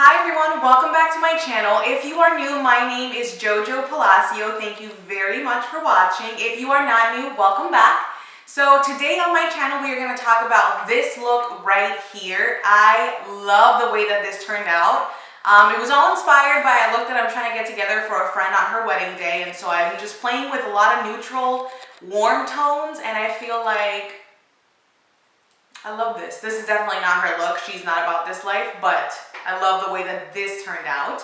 Hi everyone, welcome back to my channel. If you are new, my name is Jojo Palacio. Thank you very much for watching. If you are not new, welcome back. So today on my channel, we are going to talk about this look right here. I love the way that this turned out. It was all inspired by a look that I'm trying to get together for a friend on her wedding day. And so I'm just playing with a lot of neutral, warm tones, and I feel like I love this. This is definitely not her look. She's not about this life, but I love the way that this turned out.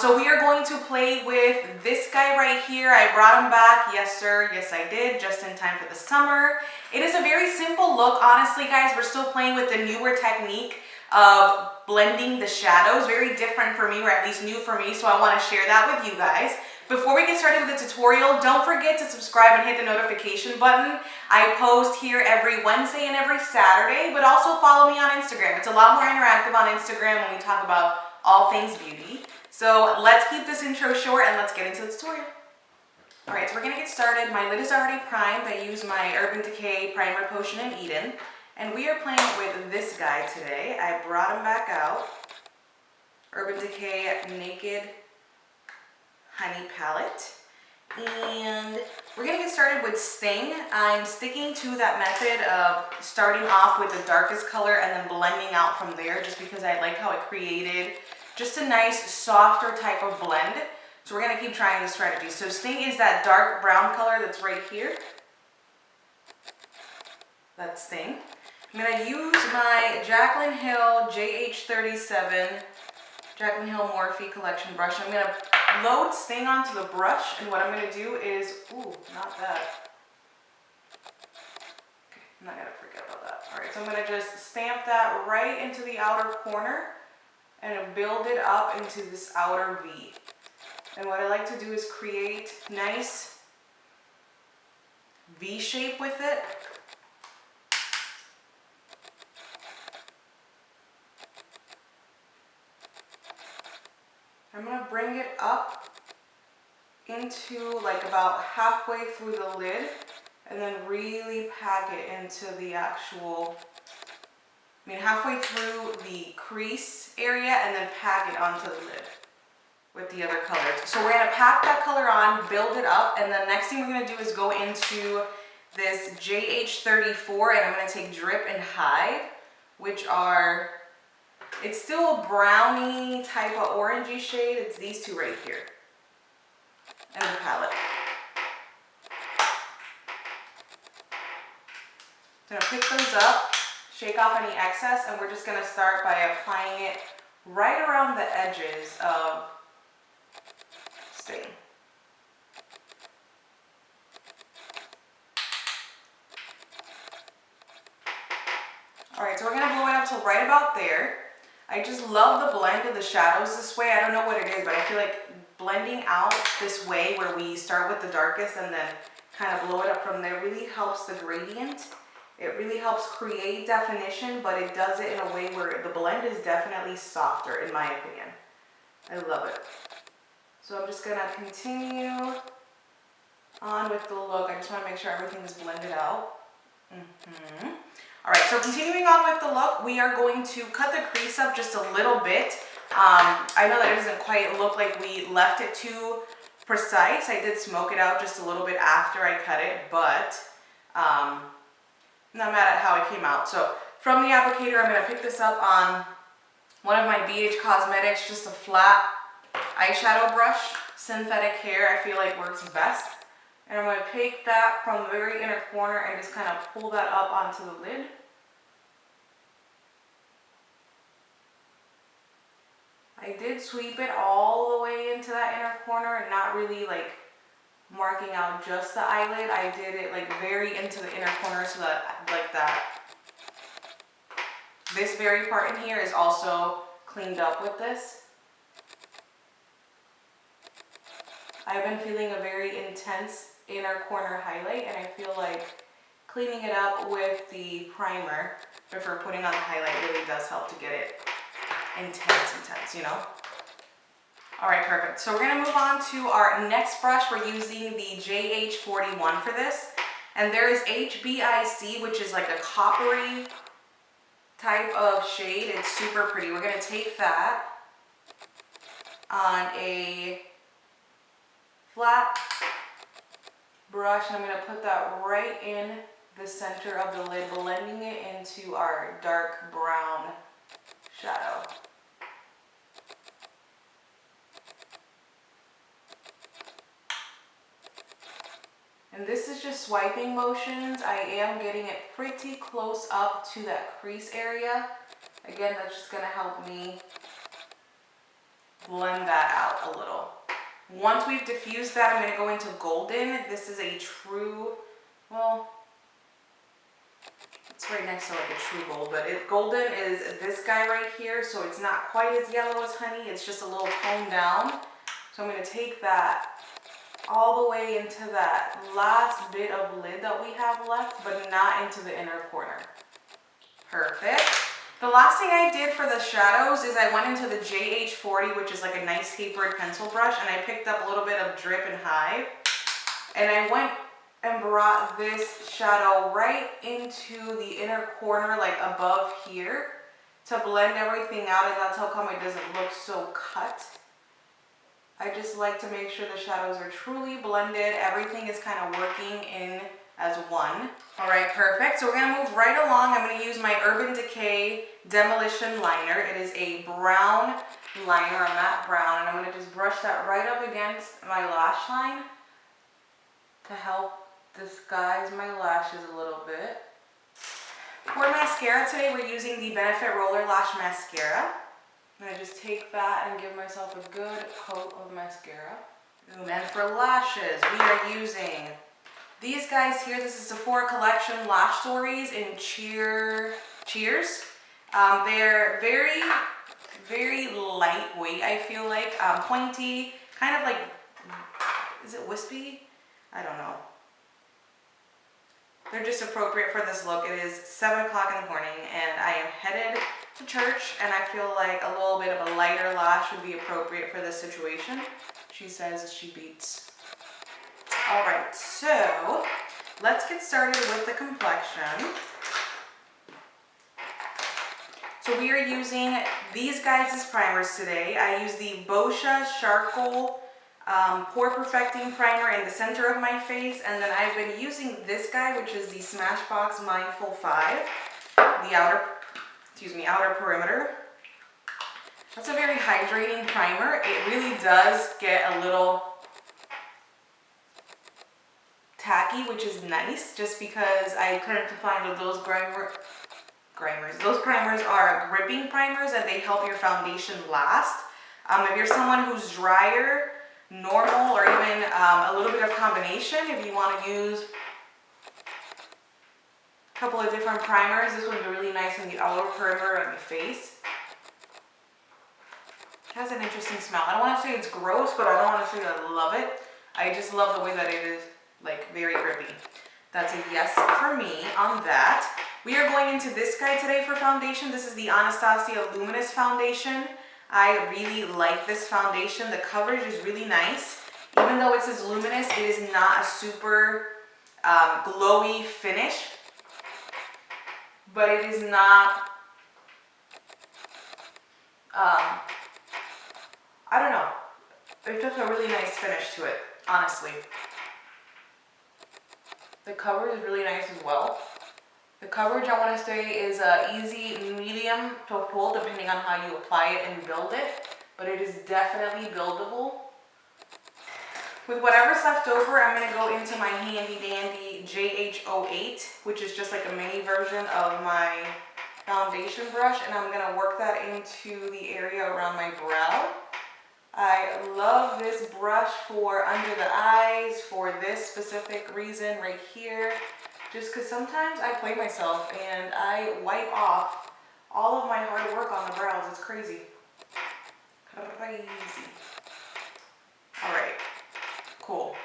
So we are going to play with this guy right here. I brought him back. Yes, sir. Yes, I did. Just in time for the summer. It is a very simple look. Honestly, guys, we're still playing with the newer technique of blending the shadows. Very different for me, or at least new for me. So I want to share that with you guys. Before we get started with the tutorial, don't forget to subscribe and hit the notification button. I post here every Wednesday and every Saturday, but also follow me on Instagram. It's a lot more interactive on Instagram when we talk about all things beauty. So let's keep this intro short and let's get into the tutorial. Alright, so we're going to get started. My lid is already primed. I use my Urban Decay Primer Potion in Eden. And we are playing with this guy today. I brought him back out. Urban Decay Naked Honey Palette. And we're going to get started with Sting. I'm sticking to that method of starting off with the darkest color and then blending out from there, just because I like how it created just a nice softer type of blend. So we're going to keep trying this strategy. So Sting is that dark brown color that's right here. That's Sting. I'm going to use my Jaclyn Hill JH37 Jaclyn Hill Morphe Collection brush. I'm going to load Sting onto the brush, and what I'm going to do is, ooh, not that. Okay, I'm not going to forget about that. All right, so I'm going to just stamp that right into the outer corner and build it up into this outer V. And what I like to do is create nice V shape with it. I'm going to bring it up into like about halfway through the lid and then really pack it into the actual, halfway through the crease area and then pack it onto the lid with the other colors. So we're going to pack that color on, build it up, and the next thing we're going to do is go into this JH34, and I'm going to take Drip and Hide, which are, it's still a brownie type of orangey shade. It's these two right here. And the palette. I'm going to pick those up, shake off any excess, and we're just going to start by applying it right around the edges of Sting. Alright, so we're going to blow it up till right about there. I just love the blend of the shadows this way. I don't know what it is, but I feel like blending out this way where we start with the darkest and then kind of blow it up from there really helps the gradient. It really helps create definition, but it does it in a way where the blend is definitely softer, in my opinion. I love it. So I'm just going to continue on with the look. I just want to make sure everything is blended out. Alright, so continuing on with the look, we are going to cut the crease up just a little bit. I know that it doesn't quite look like we left it too precise. I did smoke it out just a little bit after I cut it, but I'm not mad at how it came out. So from the applicator, I'm going to pick this up on one of my BH Cosmetics, just a flat eyeshadow brush. Synthetic hair, I feel like works best. And I'm going to take that from the very inner corner and just kind of pull that up onto the lid. I did sweep it all the way into that inner corner and not really like marking out just the eyelid. I did it like very into the inner corner so that like that. This very part in here is also cleaned up with this. I've been feeling a very intense inner corner highlight, and I feel like cleaning it up with the primer before putting on the highlight really does help to get it intense, you know? Alright, perfect. So we're going to move on to our next brush. We're using the JH41 for this. And there is HBIC, which is like a coppery type of shade. It's super pretty. We're going to take that on a flat brush, and I'm going to put that right in the center of the lid, blending it into our dark brown shadow. And this is just swiping motions. I am getting it pretty close up to that crease area. Again, that's just going to help me blend that out a little. Once we've diffused that, I'm going to go into golden. This is a true, well, it's right next to like a true gold, but golden is this guy right here, so it's not quite as yellow as honey. It's just a little toned down. So I'm going to take that all the way into that last bit of lid that we have left, but not into the inner corner. Perfect. The last thing I did for the shadows is I went into the JH40, which is like a nice tapered pencil brush, and I picked up a little bit of Drip and Hive, and I went and brought this shadow right into the inner corner, like above here, to blend everything out, and that's how come it doesn't look so cut. I just like to make sure the shadows are truly blended. Everything is kind of working in as one. All right, perfect. So we're gonna move right along. I'm gonna use my Urban Decay Demolition Liner. It is a brown liner, a matte brown, and I'm gonna just brush that right up against my lash line to help disguise my lashes a little bit. For mascara today, we're using the Benefit Roller Lash Mascara. I'm gonna just take that and give myself a good coat of mascara. And then for lashes, we are using these guys here. This is Sephora Collection Lash Stories in Cheers. They're very, very lightweight, I feel like. Pointy, kind of like, is it wispy? I don't know. They're just appropriate for this look. It is 7 o'clock in the morning and I am headed to church, and I feel like a little bit of a lighter lash would be appropriate for this situation. She says she beats. All right, so let's get started with the complexion. So we are using these guys as primers today. I use the Boscia Charcoal Pore Perfecting Primer in the center of my face, and then I've been using this guy, which is the Smashbox Mindful 5, the outer perimeter. That's a very hydrating primer. It really does get a little tacky, which is nice, just because I couldn't find that those those primers are gripping primers and they help your foundation last. If you're someone who's drier, normal, or even a little bit of combination, if you want to use a couple of different primers, this one's really nice on the outer perimeter of the face. It has an interesting smell. I don't want to say it's gross, but I don't want to say that I love it. I just love the way that it is, like, very grippy. That's a yes for me on that. We are going into this guy today for foundation. This is the Anastasia Luminous Foundation. I really like this foundation. The coverage is really nice. Even though it says luminous, it is not a super glowy finish, but it is not, I don't know. It's just a really nice finish to it, honestly. The coverage is really nice as well. The coverage, I want to say, is easy, medium to full, depending on how you apply it and build it. But it is definitely buildable. With whatever's left over, I'm going to go into my handy dandy JH08, which is just like a mini version of my foundation brush. And I'm going to work that into the area around my brow. I love this brush for under the eyes for this specific reason right here. Just because sometimes I play myself and I wipe off all of my hard work on the brows. It's crazy. Crazy. All right. Cool.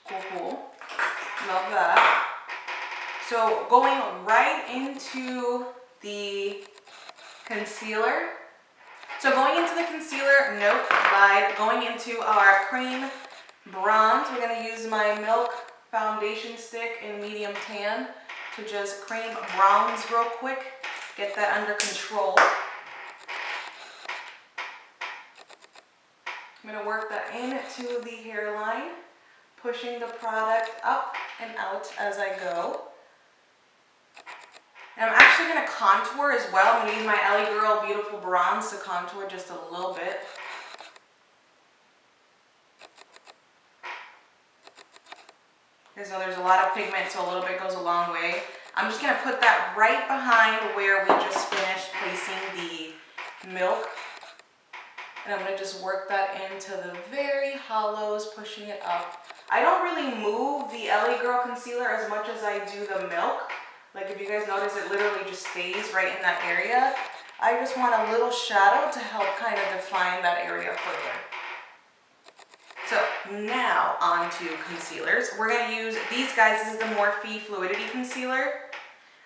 Cool. Love that. So going right into the concealer. So going into the concealer, nope, lied. Going into our cream bronze, we're going to use my Milk foundation stick in medium tan to just cream bronze real quick, get that under control. I'm going to work that into the hairline, pushing the product up and out as I go. And I'm actually going to contour as well. I'm going to use my LA Girl Beautiful Bronze to contour just a little bit. Because there's a lot of pigment, so a little bit goes a long way. I'm just going to put that right behind where we just finished placing the milk. And I'm going to just work that into the very hollows, pushing it up. I don't really move the LA Girl concealer as much as I do the milk. Like if you guys notice, it literally just stays right in that area. I just want a little shadow to help kind of define that area further. So now on to concealers. We're going to use these guys. This is the Morphe Fluidity Concealer.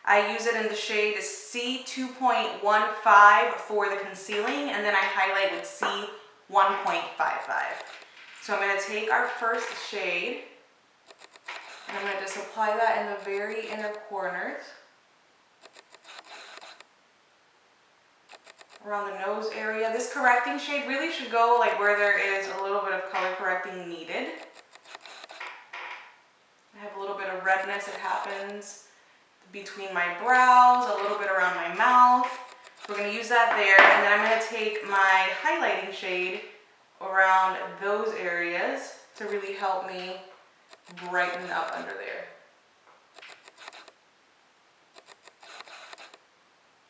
I use it in the shade C2.15 for the concealing, and then I highlight with C1.55. So I'm going to take our first shade, and I'm going to just apply that in the very inner corners. Around the nose area. This correcting shade really should go like where there is a little bit of color correcting needed. I have a little bit of redness that happens between my brows, a little bit around my mouth. So we're going to use that there, and then I'm going to take my highlighting shade around those areas to really help me brighten up under there.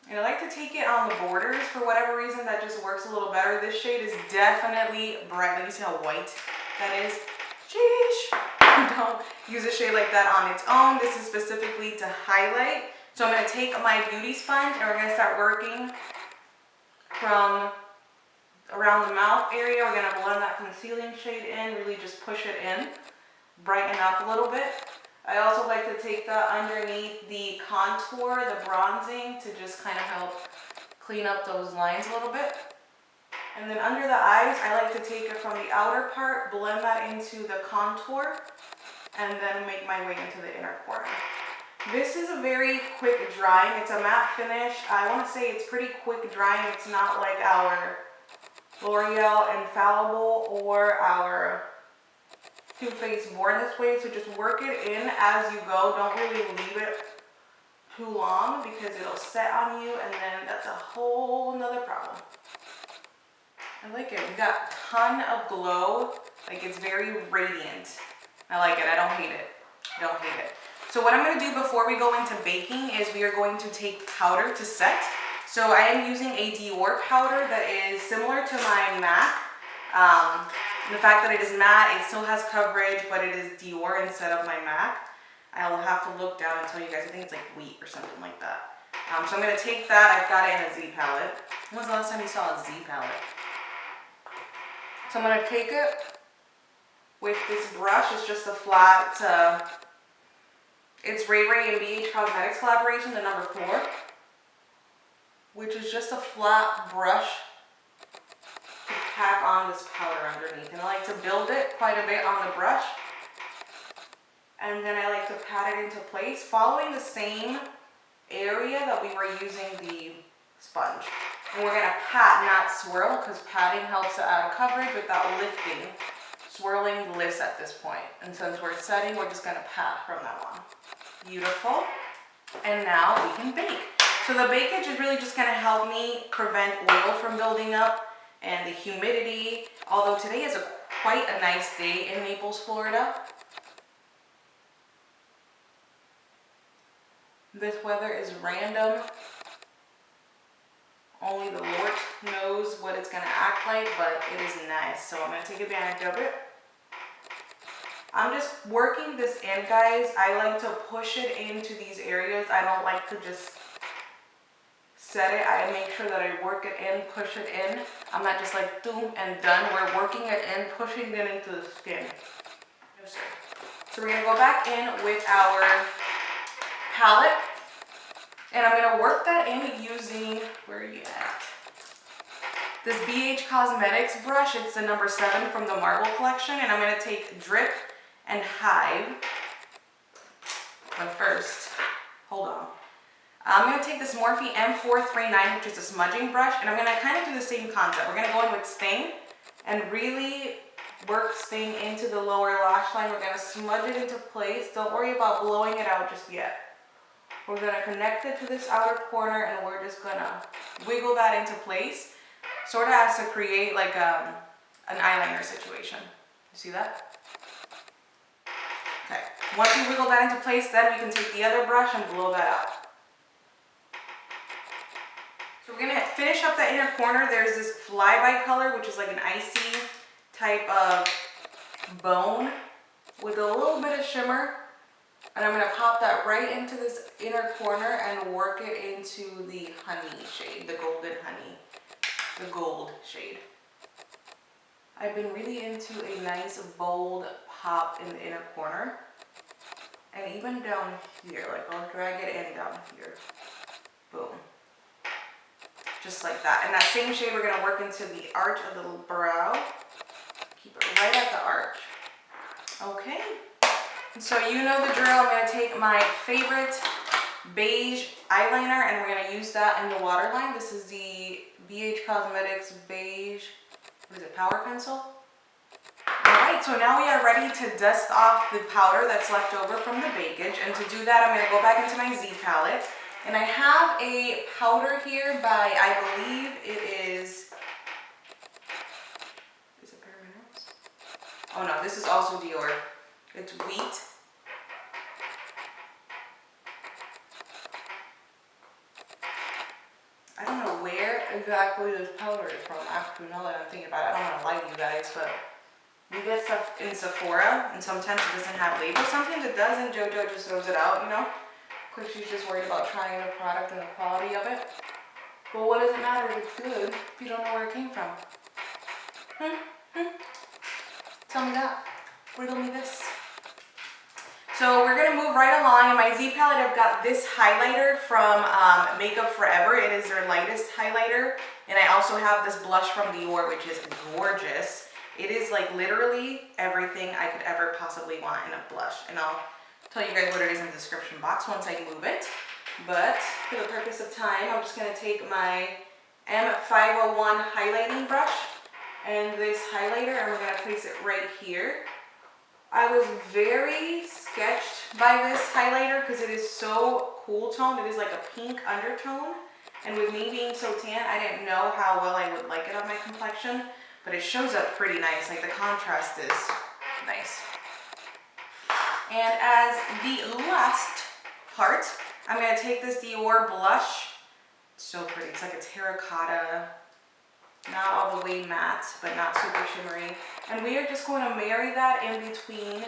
And I like to take it on the borders for whatever reason. That just works a little better. This shade is definitely bright. Let me see how white that is. Sheesh. Don't use a shade like that on its own. This is specifically to highlight. So I'm going to take my beauty sponge, and we're going to start working from around the mouth area. We're going to blend that concealing shade in, really just push it in, brighten up a little bit. I also like to take that underneath the contour, the bronzing, to just kind of help clean up those lines a little bit. And then under the eyes, I like to take it from the outer part, blend that into the contour, and then make my way into the inner corner. This is a very quick drying. It's a matte finish. I want to say it's pretty quick drying. It's not like our L'Oreal Infallible or our Too Faced Born This Way. So just work it in as you go. Don't really leave it too long because it'll set on you, and then that's a whole nother problem. I like it. We got a ton of glow. Like, it's very radiant. I like it. I don't hate it. I don't hate it. So what I'm going to do before we go into baking is we are going to take powder to set. So I am using a Dior powder that is similar to my MAC. The fact that it is matte, it still has coverage, but it is Dior instead of my MAC. I will have to look down and tell you guys. I think it's like wheat or something like that. So I'm going to take that. I've got it in a Z palette. When was the last time you saw a Z palette? So I'm going to take it with this brush. It's just a flat, it's Ray Ray and BH Cosmetics collaboration, the number 4, which is just a flat brush to pack on this powder underneath. And I like to build it quite a bit on the brush. And then I like to pat it into place, following the same area that we were using the sponge. And we're going to pat, not swirl, because patting helps to add coverage without lifting. Swirling lifts at this point. And since we're setting, we're just going to pat from now on. Beautiful. And now we can bake. So the bakeage is really just going to help me prevent oil from building up and the humidity. Although today is quite a nice day in Naples, Florida. This weather is random. Only the Lord knows what it's going to act like, but it is nice. So I'm going to take advantage of it. I'm just working this in, guys. I like to push it into these areas. I don't like to just set it. I make sure that I work it in, push it in. I'm not just like boom and done. We're working it in, pushing it into the skin. No, sir. So we're going to go back in with our palette. And I'm going to work that in using, where are you at? This BH Cosmetics brush. It's the number 7 from the Marble collection. And I'm going to take Drip and Hive. But first, hold on. I'm going to take this Morphe M439, which is a smudging brush. And I'm going to kind of do the same concept. We're going to go in with Sting and really work staying into the lower lash line. We're gonna smudge it into place. Don't worry about blowing it out just yet. We're gonna connect it to this outer corner and we're just gonna wiggle that into place, sort of as to create like an eyeliner situation. You see that? Okay, once you wiggle that into place, then we can take the other brush and blow that out. So we're gonna finish up the inner corner. There's this flyby color, which is like an icy type of bone with a little bit of shimmer. And I'm gonna pop that right into this inner corner and work it into the honey shade, the golden honey, the gold shade. I've been really into a nice bold pop in the inner corner. And even down here, like I'll drag it in down here. Boom. Just like that. And that same shade we're gonna work into the arch of the brow. Keep it right at the arch. Okay. So you know the drill. I'm going to take my favorite beige eyeliner and we're going to use that in the waterline. This is the BH Cosmetics beige, what is it, powder pencil? Alright, so now we are ready to dust off the powder that's left over from the bakage. And to do that, I'm going to go back into my Z palette. And I have a powder here by, I believe it is it Bare Minerals? Oh no, this is also Dior. It's wheat. I don't know where exactly this powder is from, actually, now that I'm thinking about it. I don't want to lie to you guys, but you get stuff in Sephora, and sometimes it doesn't have labels. Sometimes it does, and JoJo just throws it out, you know? Because she's just worried about trying the product and the quality of it. Well, what does it matter if it's good if you don't know where it came from? Tell me that. Riddle me this. So we're going to move right along. In my Z palette, I've got this highlighter from Makeup Forever. It is their lightest highlighter. And I also have this blush from Dior, which is gorgeous. It is like literally everything I could ever possibly want in a blush. And I'll tell you guys what it is in the description box once I move it. But for the purpose of time, I'm just going to take my M501 highlighting brush and this highlighter, and we're going to place it right here. I was very sketched by this highlighter because it is so cool toned. It is like a pink undertone. And with me being so tan, I didn't know how well I would like it on my complexion. But it shows up pretty nice. Like the contrast is nice. And as the last part, I'm going to take this Dior blush. It's so pretty. It's like a terracotta. Not all the way matte, but not super shimmery. And we are just going to marry that in between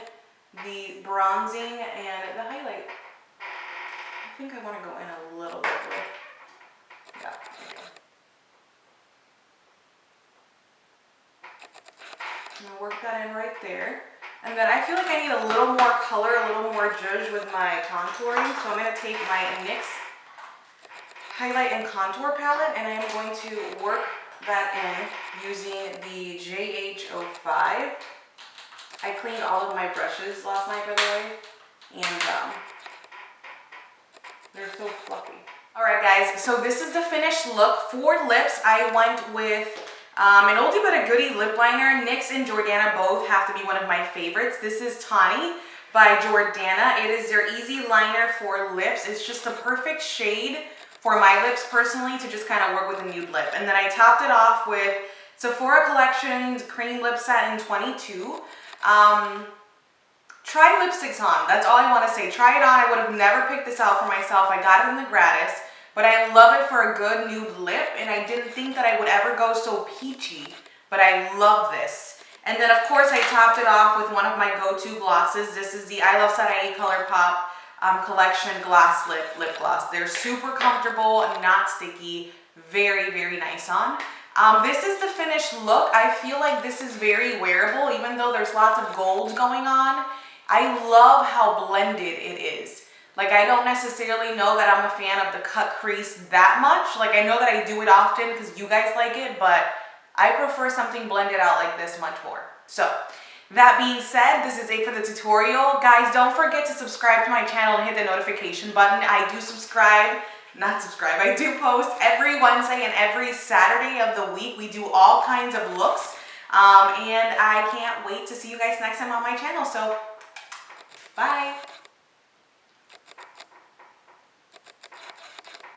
the bronzing and the highlight. I think I want to go in a little bit with, yeah, there we go. I'm going to work that in right there. And then I feel like I need a little more color, a little more zhuzh with my contouring. So I'm going to take my NYX Highlight and Contour palette and I'm going to work that in using the JH05. I cleaned all of my brushes last night, by the way, and they're so fluffy. Alright guys, so this is the finished look. For lips, I went with an oldie but a goodie lip liner. NYX and Jordana both have to be one of my favorites. This is Tawny by Jordana. It is their easy liner for lips. It's just the perfect shade for my lips personally to just kind of work with a nude lip. And then I topped it off with Sephora Collection's Cream Lip Satin 22. Try lipsticks on. That's all I want to say. Try it on. I would have never picked this out for myself. I got it in the gratis. But I love it for a good nude lip. And I didn't think that I would ever go so peachy. But I love this. And then of course I topped it off with one of my go-to glosses. This is the I Love Satin ColourPop Collection Glass Lip Gloss. They're super comfortable, not sticky, very, very nice on. This is the finished look. I feel like this is very wearable, even though there's lots of gold going on. I love how blended it is. Like, I don't necessarily know that I'm a fan of the cut crease that much. Like, I know that I do it often because you guys like it, but I prefer something blended out like this much more. So, that being said, this is it for the tutorial. Guys, don't forget to subscribe to my channel and hit the notification button. I do I do post every Wednesday and every Saturday of the week. We do all kinds of looks. And I can't wait to see you guys next time on my channel. So bye.